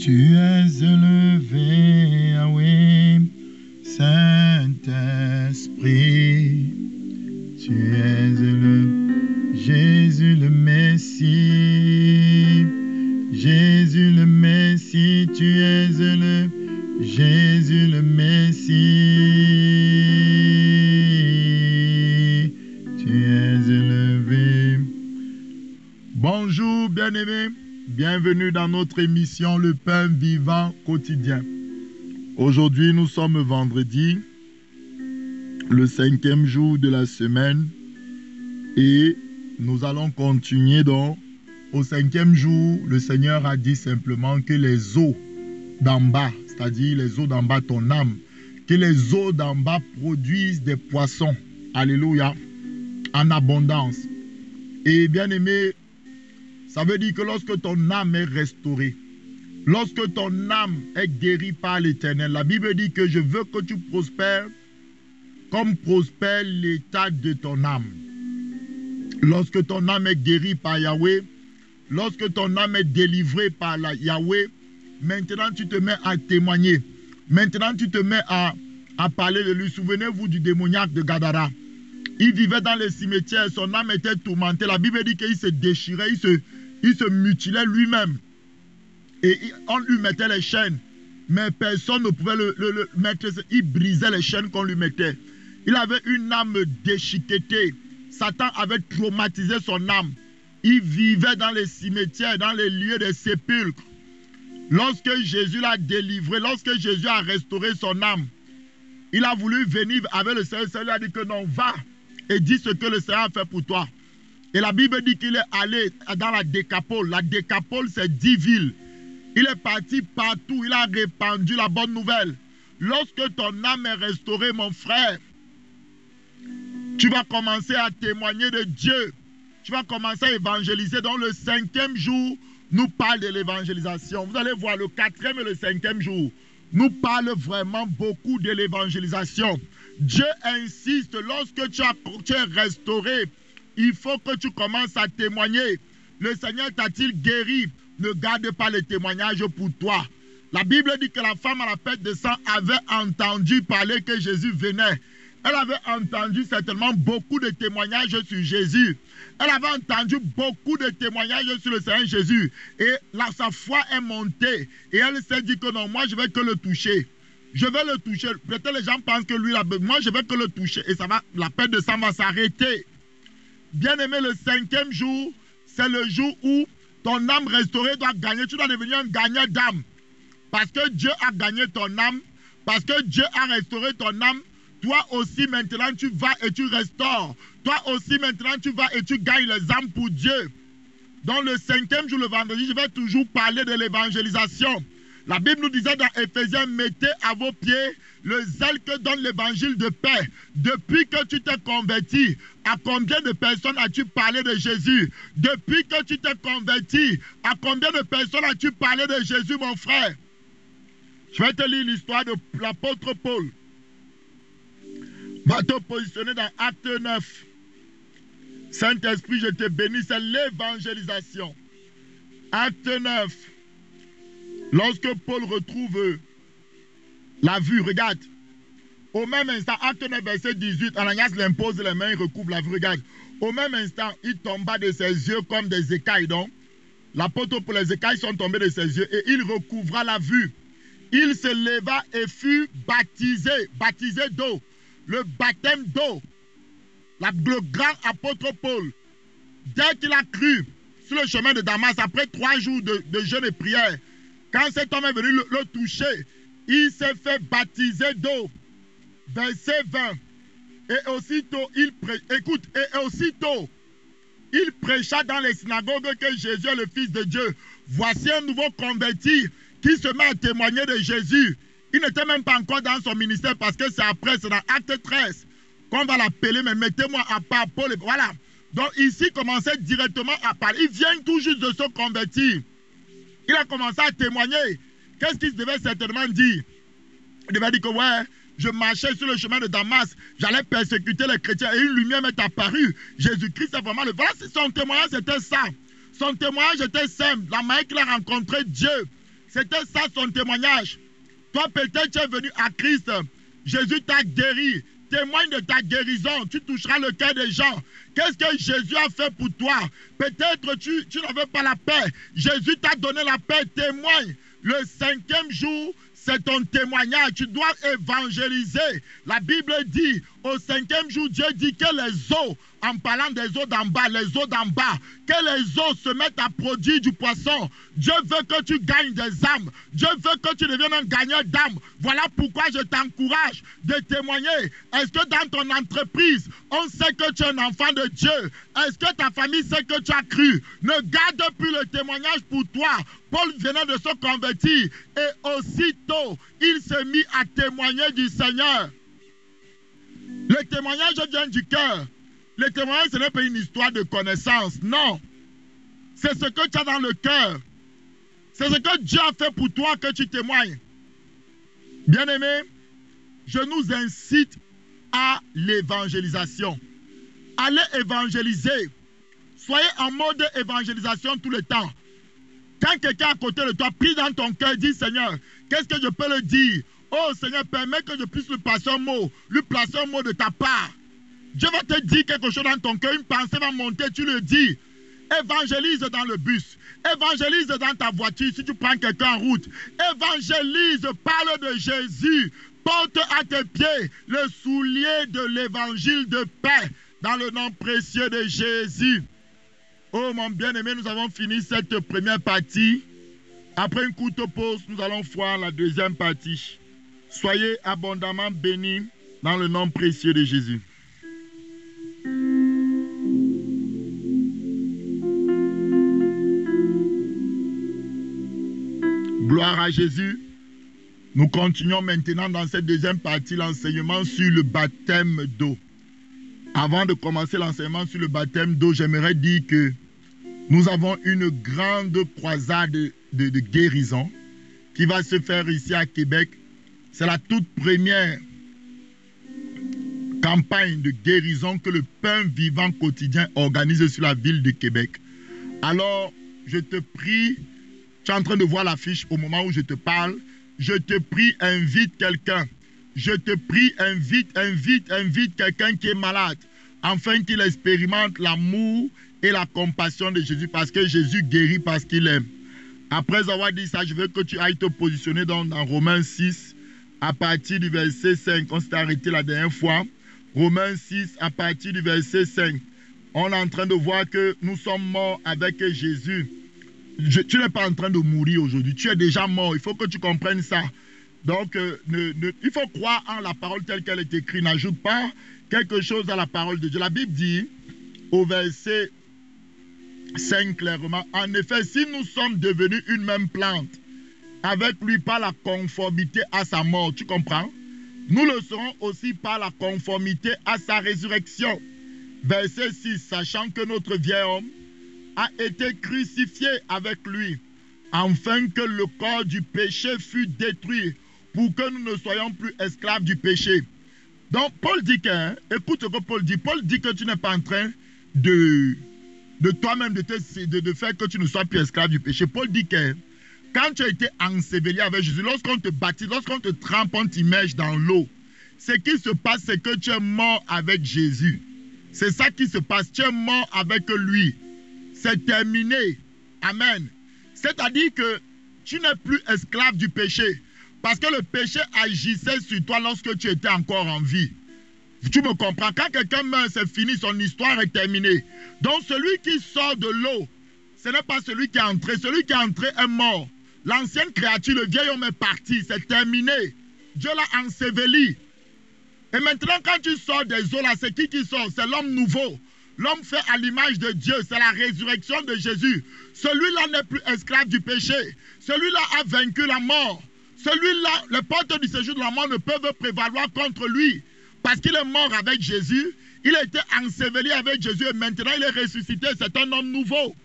Tu es élevé, Yahweh, Saint-Esprit. Tu es élevé, Jésus le Messie. Jésus le Messie, tu es élevé, Jésus le Messie. Tu es élevé. Bonjour bien-aimés, bienvenue dans notre émission Le Pain Vivant Quotidien. Aujourd'hui nous sommes vendredi, le 5e jour de la semaine, et nous allons continuer donc. Au 5e jour, le Seigneur a dit simplement que les eaux d'en bas, c'est-à-dire les eaux d'en bas, ton âme, que les eaux d'en bas produisent des poissons, alléluia, en abondance. Et bien aimé, ça veut dire que lorsque ton âme est restaurée, lorsque ton âme est guérie par l'Éternel, la Bible dit que je veux que tu prospères comme prospère l'état de ton âme. Lorsque ton âme est guérie par Yahweh, lorsque ton âme est délivrée par Yahweh, maintenant tu te mets à témoigner. Maintenant tu te mets à parler de lui. Souvenez-vous du démoniaque de Gadara. Il vivait dans les cimetières, son âme était tourmentée. La Bible dit qu'il se déchirait, il se mutilait lui-même. Et on lui mettait les chaînes. Mais personne ne pouvait le mettre. Il brisait les chaînes qu'on lui mettait. Il avait une âme déchiquetée. Satan avait traumatisé son âme. Il vivait dans les cimetières, dans les lieux des sépulcres. Lorsque Jésus l'a délivré, lorsque Jésus a restauré son âme, il a voulu venir avec le Seigneur. Le Seigneur a dit que non, va et dis ce que le Seigneur a fait pour toi. Et la Bible dit qu'il est allé dans la Décapole. La Décapole, c'est 10 villes. Il est parti partout, il a répandu la bonne nouvelle. Lorsque ton âme est restaurée, mon frère, tu vas commencer à témoigner de Dieu. Tu vas commencer à évangéliser. Dans le 5e jour, nous parle de l'évangélisation. Vous allez voir, le 4e et le 5e jour, nous parle vraiment beaucoup de l'évangélisation. Dieu insiste, lorsque tu es restauré, il faut que tu commences à témoigner. Le Seigneur t'a-t-il guéri? Ne garde pas les témoignages pour toi. La Bible dit que la femme à la perte de sang avait entendu parler que Jésus venait. Elle avait entendu certainement beaucoup de témoignages sur Jésus. Elle avait entendu beaucoup de témoignages sur le Seigneur Jésus. Et là, sa foi est montée. Et elle s'est dit que non, moi je vais que le toucher. Je vais le toucher. Peut-être les gens pensent que lui, moi je vais que le toucher. Et ça va, la perte de sang va s'arrêter. Bien aimé, le 5e jour, c'est le jour où ton âme restaurée doit gagner. Tu dois devenir un gagnant d'âme. Parce que Dieu a gagné ton âme. Parce que Dieu a restauré ton âme. Toi aussi maintenant tu vas et tu restaures. Toi aussi maintenant tu vas et tu gagnes les âmes pour Dieu. Dans le 5e jour, le vendredi, je vais toujours parler de l'évangélisation. La Bible nous disait dans Éphésiens, mettez à vos pieds le zèle que donne l'évangile de paix. Depuis que tu t'es converti, à combien de personnes as-tu parlé de Jésus? Depuis que tu t'es converti, à combien de personnes as-tu parlé de Jésus, mon frère? Je vais te lire l'histoire de l'apôtre Paul. Va te positionner dans Acte 9. Saint-Esprit, je te bénis, c'est l'évangélisation. Acte 9. Lorsque Paul retrouve la vue, regarde. Au même instant, Acte 9, verset 18, Ananias l'impose les mains, il recouvre la vue, regarde. Au même instant, il tomba de ses yeux comme des écailles. Donc, l'apôtre Paul, les écailles sont tombées de ses yeux et il recouvra la vue. Il se leva et fut baptisé d'eau. Le baptême d'eau, le grand apôtre Paul, dès qu'il a cru sur le chemin de Damas, après 3 jours de jeûne et prière, quand cet homme est venu le toucher, il s'est fait baptiser d'eau. Verset 20. Et aussitôt, il prêcha dans les synagogues que Jésus est le Fils de Dieu. Voici un nouveau converti qui se met à témoigner de Jésus. Il n'était même pas encore dans son ministère parce que c'est après, c'est dans Acte 13 qu'on va l'appeler, mais mettez-moi à part Paul. Voilà. Donc ici, il commençait directement à parler. Il vient tout juste de se convertir. Il a commencé à témoigner. Qu'est-ce qu'il devait certainement dire? Il devait dire que ouais, je marchais sur le chemin de Damas, j'allais persécuter les chrétiens et une lumière m'est apparue. Jésus-Christ est vraiment le... Voilà, son témoignage c'était ça. Son témoignage était simple. La manière qu'il a rencontré Dieu, C'était ça son témoignage. Toi, peut-être, tu es venu à Christ. Jésus t'a guéri. Témoigne de ta guérison. Tu toucheras le cœur des gens. Qu'est-ce que Jésus a fait pour toi? Peut-être tu n'avais pas la paix. Jésus t'a donné la paix. Témoigne. Le 5e jour, c'est ton témoignage. Tu dois évangéliser. La Bible dit, au 5e jour, Dieu dit que les eaux, en parlant des eaux d'en bas, les eaux d'en bas, que les eaux se mettent à produire du poisson. Dieu veut que tu gagnes des âmes. Dieu veut que tu deviennes un gagneur d'âmes. Voilà pourquoi je t'encourage de témoigner. Est-ce que dans ton entreprise, on sait que tu es un enfant de Dieu? Est-ce que ta famille sait que tu as cru? Ne garde plus le témoignage pour toi. Paul venait de se convertir et aussitôt, il s'est mis à témoigner du Seigneur. Le témoignage vient du cœur. Le témoignage, ce n'est pas une histoire de connaissance. Non. C'est ce que tu as dans le cœur. C'est ce que Dieu a fait pour toi que tu témoignes. Bien-aimés, je nous incite à l'évangélisation. Allez évangéliser. Soyez en mode évangélisation tout le temps. Quand quelqu'un à côté de toi prie dans ton cœur, dis Seigneur, qu'est-ce que je peux le dire? Oh Seigneur, permets que je puisse lui placer un mot de ta part. Dieu va te dire quelque chose dans ton cœur, une pensée va monter, tu le dis. Évangélise dans le bus, évangélise dans ta voiture si tu prends quelqu'un en route. Évangélise, parle de Jésus, porte à tes pieds le soulier de l'évangile de paix dans le nom précieux de Jésus. Oh mon bien-aimé, nous avons fini cette première partie. Après une courte pause, nous allons voir la deuxième partie. Soyez abondamment bénis dans le nom précieux de Jésus. Gloire à Jésus. Nous continuons maintenant dans cette deuxième partie l'enseignement sur le baptême d'eau. Avant de commencer l'enseignement sur le baptême d'eau, j'aimerais dire que nous avons une grande croisade de guérison qui va se faire ici à Québec. C'est la toute première campagne de guérison que le Pain Vivant Quotidien organise sur la ville de Québec. Alors, je te prie, tu es en train de voir l'affiche au moment où je te parle. Je te prie, invite quelqu'un. Je te prie, invite quelqu'un qui est malade, afin qu'il expérimente l'amour et la compassion de Jésus, parce que Jésus guérit parce qu'il aime. Après avoir dit ça, je veux que tu ailles te positionner dans Romains 6, à partir du verset 5. On s'est arrêté la dernière fois. Romains 6, à partir du verset 5. On est en train de voir que nous sommes morts avec Jésus. Tu n'es pas en train de mourir aujourd'hui. Tu es déjà mort. Il faut que tu comprennes ça. Donc, il faut croire en la parole telle qu'elle est écrite. N'ajoute pas quelque chose à la parole de Dieu. La Bible dit, au verset 5 clairement, en effet, si nous sommes devenus une même plante, avec lui par la conformité à sa mort, tu comprends? Nous le serons aussi par la conformité à sa résurrection. Verset 6, sachant que notre vieil homme a été crucifié avec lui, afin que le corps du péché fût détruit, pour que nous ne soyons plus esclaves du péché. Donc, Paul dit que, écoute ce que Paul dit que tu n'es pas en train de toi-même de faire que tu ne sois plus esclave du péché. Paul dit que, quand tu as été enseveli avec Jésus, lorsqu'on te baptise, lorsqu'on te trempe, on t'immerge dans l'eau, ce qui se passe, c'est que tu es mort avec Jésus. C'est ça qui se passe, tu es mort avec lui. C'est terminé. Amen. C'est-à-dire que tu n'es plus esclave du péché. Parce que le péché agissait sur toi lorsque tu étais encore en vie. Tu me comprends? Quand quelqu'un meurt, c'est fini, son histoire est terminée. Donc celui qui sort de l'eau, ce n'est pas celui qui est entré. Celui qui est entré est mort. L'ancienne créature, le vieil homme est parti, c'est terminé. Dieu l'a enseveli. Et maintenant, quand tu sors des eaux là, c'est qui sort? C'est l'homme nouveau. L'homme fait à l'image de Dieu, c'est la résurrection de Jésus. Celui-là n'est plus esclave du péché. Celui-là a vaincu la mort. Celui-là, les portes du séjour de la mort ne peuvent prévaloir contre lui. Parce qu'il est mort avec Jésus, il a été enseveli avec Jésus et maintenant il est ressuscité. C'est un homme nouveau.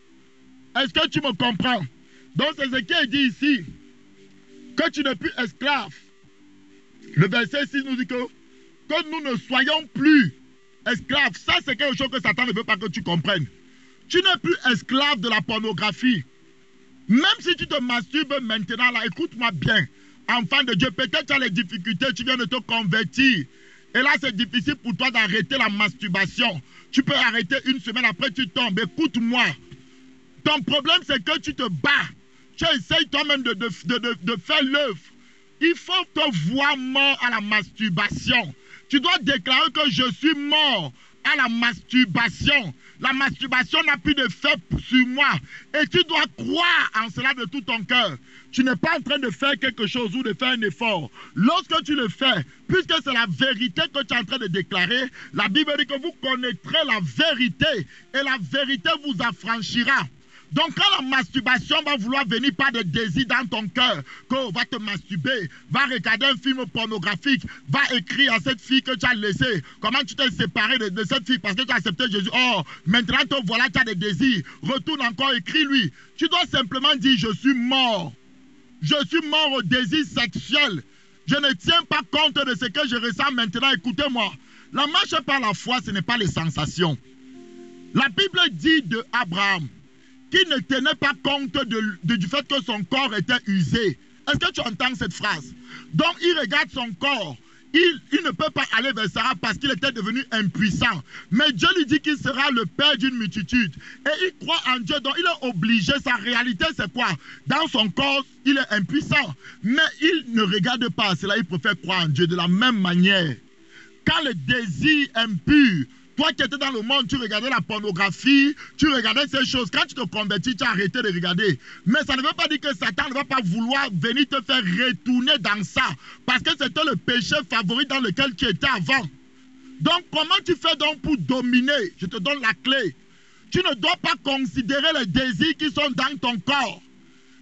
Est-ce que tu me comprends? Donc c'est ce qui est dit ici. Que tu n'es plus esclave. Le verset 6 nous dit que nous ne soyons plus esclaves. Ça c'est quelque chose que Satan ne veut pas que tu comprennes. Tu n'es plus esclave de la pornographie. Même si tu te masturbes maintenant, là, écoute-moi bien. Enfant de Dieu, peut-être tu as les difficultés, tu viens de te convertir. Et là, c'est difficile pour toi d'arrêter la masturbation. Tu peux arrêter une semaine, après tu tombes. Écoute-moi. Ton problème, c'est que tu te bats. Tu essayes toi-même de faire l'œuvre. Il faut te voir mort à la masturbation. Tu dois déclarer que je suis mort à la masturbation. La masturbation n'a plus d'effet sur moi. Et tu dois croire en cela de tout ton cœur. Tu n'es pas en train de faire quelque chose ou de faire un effort. Lorsque tu le fais, puisque c'est la vérité que tu es en train de déclarer, la Bible dit que vous connaîtrez la vérité et la vérité vous affranchira. Donc quand la masturbation va vouloir venir par des désirs dans ton cœur, qu'on va te masturber, va regarder un film pornographique, va écrire à cette fille que tu as laissée, comment tu t'es séparé de cette fille parce que tu as accepté Jésus, oh, maintenant te voilà, tu as des désirs, retourne encore, écris-lui. Tu dois simplement dire, je suis mort. Je suis mort au désir sexuel. Je ne tiens pas compte de ce que je ressens maintenant. Écoutez-moi, la marche par la foi, ce n'est pas les sensations. La Bible dit de Abraham, qui ne tenait pas compte du fait que son corps était usé. Est-ce que tu entends cette phrase? Donc, il regarde son corps. Il ne peut pas aller vers Sarah parce qu'il était devenu impuissant. Mais Dieu lui dit qu'il sera le père d'une multitude. Et il croit en Dieu, donc il est obligé. Sa réalité, c'est quoi? Dans son corps, il est impuissant. Mais il ne regarde pas à cela, il préfère croire en Dieu de la même manière. Quand le désir impur, toi qui étais dans le monde, tu regardais la pornographie, tu regardais ces choses. Quand tu te convertis, tu as arrêté de regarder. Mais ça ne veut pas dire que Satan ne va pas vouloir venir te faire retourner dans ça. Parce que c'était le péché favori dans lequel tu étais avant. Donc, comment tu fais donc pour dominer? Je te donne la clé. Tu ne dois pas considérer les désirs qui sont dans ton corps.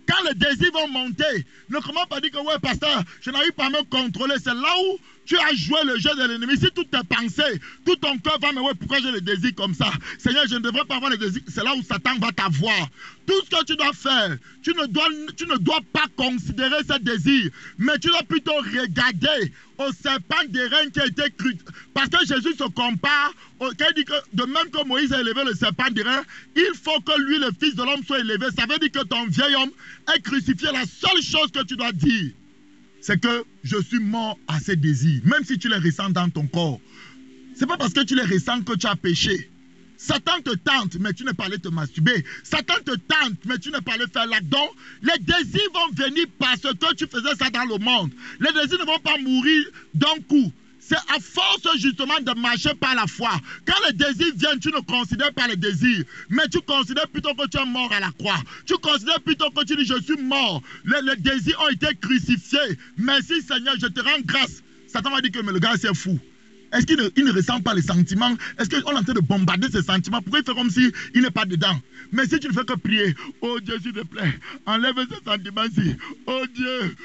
Quand les désirs vont monter, ne commence pas dire que ouais, pasteur, je n'arrive pas à me contrôler. C'est là où tu as joué le jeu de l'ennemi. Si toutes tes pensées, tout ton cœur va, mais ouais, pourquoi j'ai les désirs comme ça? Seigneur, je ne devrais pas avoir les désirs. C'est là où Satan va t'avoir. Tout ce que tu dois faire, tu ne dois pas considérer ces désirs, mais tu dois plutôt regarder au serpent d'airain qui a été cru. Parce que Jésus se compare, quand il dit que de même que Moïse a élevé le serpent d'airain, il faut que lui, le Fils de l'homme, soit élevé. Ça veut dire que ton vieil homme est crucifié. La seule chose que tu dois dire, c'est que je suis mort à ces désirs. Même si tu les ressens dans ton corps. Ce n'est pas parce que tu les ressens que tu as péché. Satan te tente, mais tu n'es pas allé te masturber. Satan te tente, mais tu n'es pas allé faire là-dedans. Les désirs vont venir parce que tu faisais ça dans le monde. Les désirs ne vont pas mourir d'un coup. C'est à force justement de marcher par la foi. Quand les désirs viennent, tu ne considères pas les désirs, mais tu considères plutôt que tu es mort à la croix. Tu considères plutôt que tu dis je suis mort. Les désirs ont été crucifiés. Merci Seigneur, je te rends grâce. Satan m'a dit que mais le gars c'est fou. Est-ce qu'il ne ressent pas les sentiments? Est-ce qu'on est en train de bombarder ses sentiments? Pourquoi il fait comme s'il n'est pas dedans? Mais si tu ne fais que prier, oh Dieu, s'il te plaît, enlève ces sentiments-ci. Oh Dieu,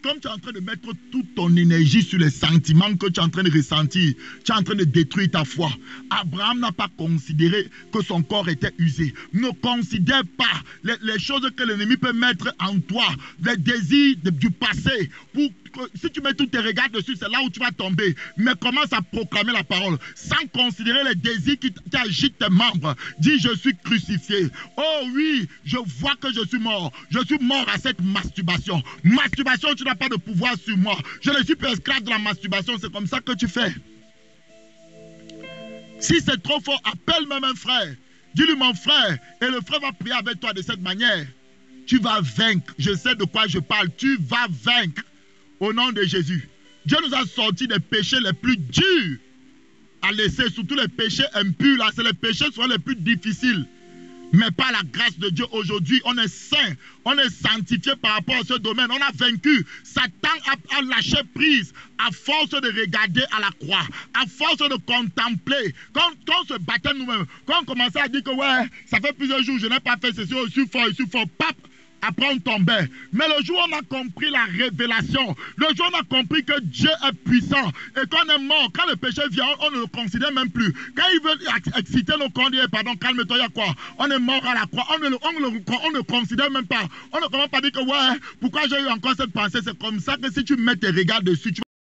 comme tu es en train de mettre toute ton énergie sur les sentiments que tu es en train de ressentir, tu es en train de détruire ta foi. Abraham n'a pas considéré que son corps était usé. Ne considère pas les choses que l'ennemi peut mettre en toi, les désirs du passé. Si tu mets tous tes regards dessus, c'est là où tu vas tomber. Mais commence à proclamer la parole sans considérer les désirs qui agitent tes membres. Dis, je suis crucifié. Oh oui, je vois que je suis mort. Je suis mort à cette masturbation. Masturbation, tu n'as pas de pouvoir sur moi. Je ne suis pas esclave de la masturbation. C'est comme ça que tu fais. Si c'est trop fort, appelle même un frère. Dis-lui, mon frère, et le frère va prier avec toi de cette manière. Tu vas vaincre. Je sais de quoi je parle. Tu vas vaincre. Au nom de Jésus. Dieu nous a sortis des péchés les plus durs à laisser, surtout les péchés impurs. Là, c'est les péchés qui sont les plus difficiles. Mais par la grâce de Dieu, aujourd'hui, on est saint, on est sanctifié par rapport à ce domaine. On a vaincu. Satan a lâché prise à force de regarder à la croix, à force de contempler. Quand on se battait nous-mêmes, quand on commençait à dire que ouais, ça fait plusieurs jours, je n'ai pas fait ceci, je suis fort, pape. Après on tombait. Mais le jour où on a compris la révélation, le jour où on a compris que Dieu est puissant et qu'on est mort, quand le péché vient, on ne le considère même plus. Quand il veut exciter nos corps, pardon, calme-toi, il y a quoi? On est mort à la croix, on ne considère même pas. On ne commence pas dire que ouais, pourquoi j'ai eu encore cette pensée? C'est comme ça que si tu mets tes regards dessus,